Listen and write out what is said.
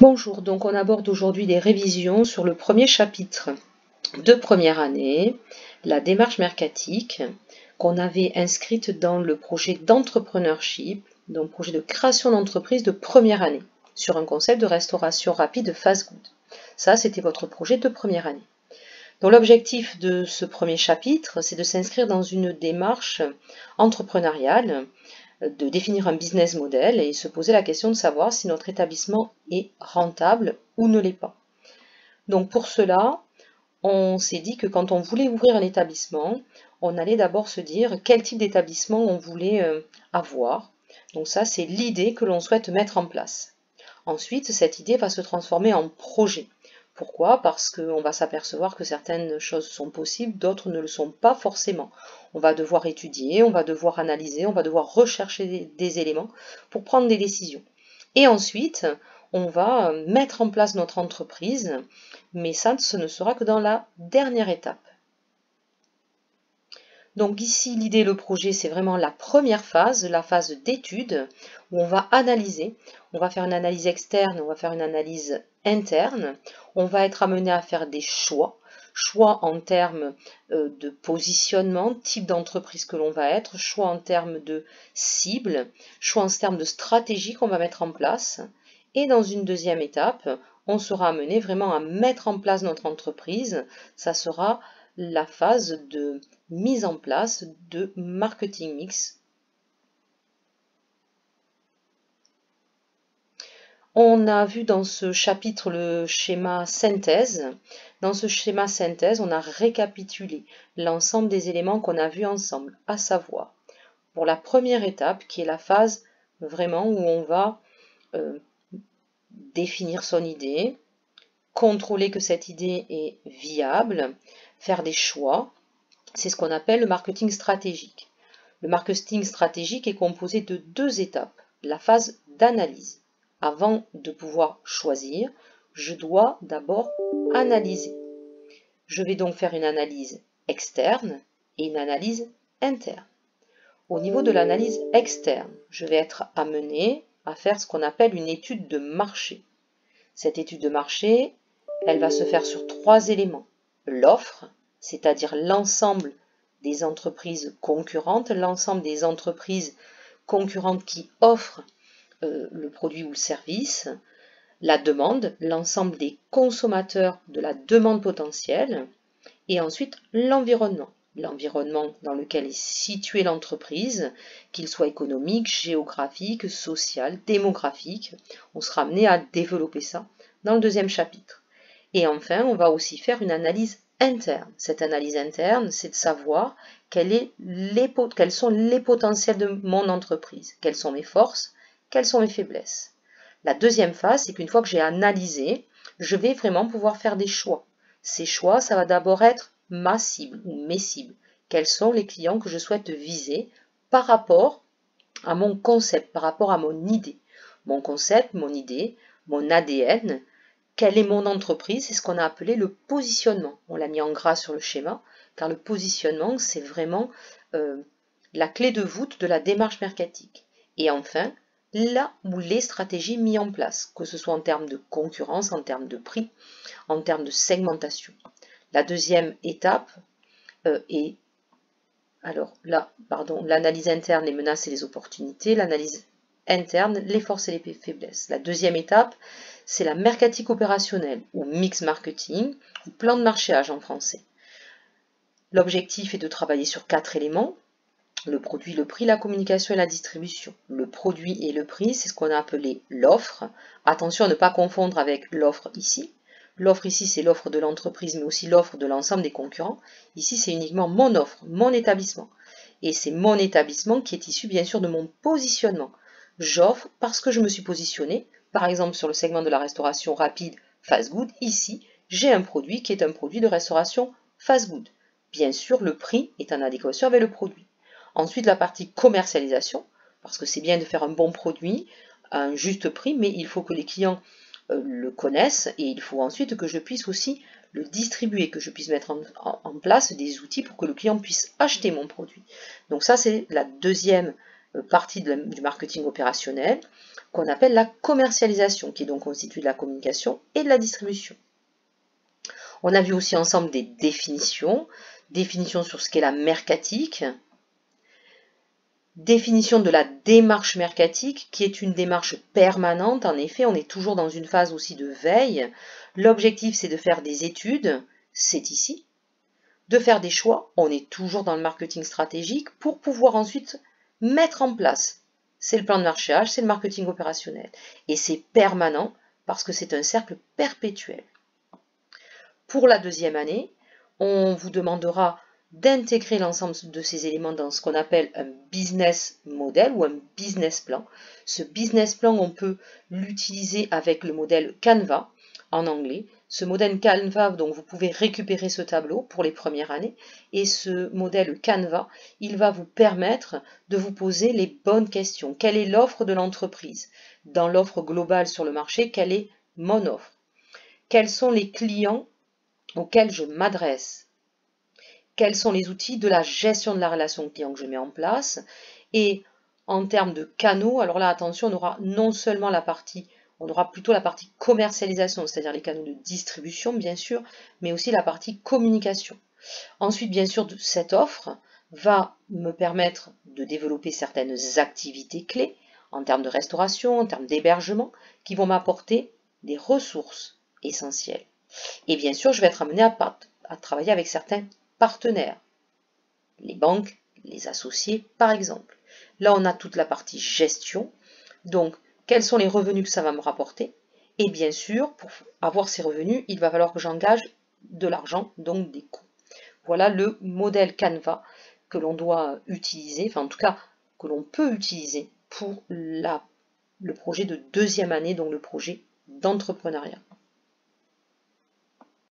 Bonjour, donc on aborde aujourd'hui des révisions sur le premier chapitre de première année, la démarche mercatique, qu'on avait inscrite dans le projet d'entrepreneurship, donc projet de création d'entreprise de première année, sur un concept de restauration rapide fast food. Ça, c'était votre projet de première année. Donc l'objectif de ce premier chapitre, c'est de s'inscrire dans une démarche entrepreneuriale, de définir un business model et se poser la question de savoir si notre établissement est rentable ou ne l'est pas. Donc pour cela, on s'est dit que quand on voulait ouvrir un établissement, on allait d'abord se dire quel type d'établissement on voulait avoir. Donc ça, c'est l'idée que l'on souhaite mettre en place. Ensuite, cette idée va se transformer en projet. Pourquoi? Parce qu'on va s'apercevoir que certaines choses sont possibles, d'autres ne le sont pas forcément. On va devoir étudier, on va devoir analyser, on va devoir rechercher des éléments pour prendre des décisions. Et ensuite, on va mettre en place notre entreprise, mais ça, ce ne sera que dans la dernière étape. Donc ici, l'idée, le projet, c'est vraiment la première phase, la phase d'étude, où on va analyser, on va faire une analyse externe, on va faire une analyse interne, on va être amené à faire des choix en termes de positionnement, type d'entreprise que l'on va être, choix en termes de cible, choix en termes de stratégie qu'on va mettre en place. Et dans une deuxième étape, on sera amené vraiment à mettre en place notre entreprise. Ça sera la phase de mise en place de marketing mix. On a vu dans ce chapitre le schéma synthèse. Dans ce schéma synthèse, on a récapitulé l'ensemble des éléments qu'on a vus ensemble, à savoir, pour la première étape, qui est la phase vraiment où on va définir son idée, contrôler que cette idée est viable, faire des choix. C'est ce qu'on appelle le marketing stratégique. Le marketing stratégique est composé de deux étapes. La phase d'analyse. Avant de pouvoir choisir, je dois d'abord analyser. Je vais donc faire une analyse externe et une analyse interne. Au niveau de l'analyse externe, je vais être amené à faire ce qu'on appelle une étude de marché. Cette étude de marché, elle va se faire sur trois éléments. L'offre, c'est-à-dire l'ensemble des entreprises concurrentes, l'ensemble des entreprises concurrentes qui offrent le produit ou le service, la demande, l'ensemble des consommateurs de la demande potentielle, et ensuite l'environnement. L'environnement dans lequel est située l'entreprise, qu'il soit économique, géographique, social, démographique. On sera amené à développer ça dans le deuxième chapitre. Et enfin, on va aussi faire une analyse interne. Cette analyse interne, c'est de savoir quels sont les potentiels de mon entreprise, quelles sont mes forces, quelles sont mes faiblesses. La deuxième phase, c'est qu'une fois que j'ai analysé, je vais vraiment pouvoir faire des choix. Ces choix, ça va d'abord être ma cible ou mes cibles. Quels sont les clients que je souhaite viser par rapport à mon concept, par rapport à mon idée. Mon concept, mon idée, mon ADN, quelle est mon entreprise, c'est ce qu'on a appelé le positionnement. On l'a mis en gras sur le schéma, car le positionnement, c'est vraiment la clé de voûte de la démarche mercatique. Et enfin, là où les stratégies mises en place, que ce soit en termes de concurrence, en termes de prix, en termes de segmentation. La deuxième étape est, l'analyse interne, les menaces et les opportunités, l'analyse interne, les forces et les faiblesses. La deuxième étape, c'est la mercatique opérationnelle, ou mix marketing, ou plan de marchéage en français. L'objectif est de travailler sur 4 éléments. Le produit, le prix, la communication et la distribution. Le produit et le prix, c'est ce qu'on a appelé l'offre. Attention à ne pas confondre avec l'offre ici. L'offre ici, c'est l'offre de l'entreprise, mais aussi l'offre de l'ensemble des concurrents. Ici, c'est uniquement mon offre, mon établissement. Et c'est mon établissement qui est issu, bien sûr, de mon positionnement. J'offre parce que je me suis positionné, par exemple, sur le segment de la restauration rapide fast food. Ici, j'ai un produit qui est un produit de restauration fast food. Bien sûr, le prix est en adéquation avec le produit. Ensuite, la partie commercialisation, parce que c'est bien de faire un bon produit à un juste prix, mais il faut que les clients le connaissent et il faut ensuite que je puisse aussi le distribuer, que je puisse mettre en place des outils pour que le client puisse acheter mon produit. Donc ça, c'est la deuxième partie du marketing opérationnel. qu'on appelle la commercialisation, qui est donc constituée de la communication et de la distribution. On a vu aussi ensemble des définitions sur ce qu'est la mercatique, définition de la démarche mercatique, qui est une démarche permanente. En effet, on est toujours dans une phase aussi de veille. L'objectif, c'est de faire des études, c'est ici. De faire des choix, on est toujours dans le marketing stratégique, pour pouvoir ensuite mettre en place. C'est le plan de marchage, c'est le marketing opérationnel. Et c'est permanent, parce que c'est un cercle perpétuel. Pour la deuxième année, on vous demandera d'intégrer l'ensemble de ces éléments dans ce qu'on appelle un business model ou un business plan. Ce business plan, on peut l'utiliser avec le modèle Canva en anglais. Ce modèle Canva, donc vous pouvez récupérer ce tableau pour les premières années. Et ce modèle Canva, il va vous permettre de vous poser les bonnes questions. Quelle est l'offre de l'entreprise? Dans l'offre globale sur le marché, quelle est mon offre? Quels sont les clients auxquels je m'adresse? Quels sont les outils de la gestion de la relation client que je mets en place? Et en termes de canaux, alors là, attention, on aura non seulement on aura plutôt la partie commercialisation, c'est-à-dire les canaux de distribution, bien sûr, mais aussi la partie communication. Ensuite, bien sûr, cette offre va me permettre de développer certaines activités clés en termes de restauration, en termes d'hébergement, qui vont m'apporter des ressources essentielles. Et bien sûr, je vais être amené à travailler avec certains partenaires, les banques, les associés par exemple. Là, on a toute la partie gestion. Donc, quels sont les revenus que ça va me rapporter? Et bien sûr, pour avoir ces revenus, il va falloir que j'engage de l'argent, donc des coûts. Voilà le modèle Canva que l'on doit utiliser, enfin en tout cas que l'on peut utiliser pour le projet de deuxième année, donc le projet d'entrepreneuriat.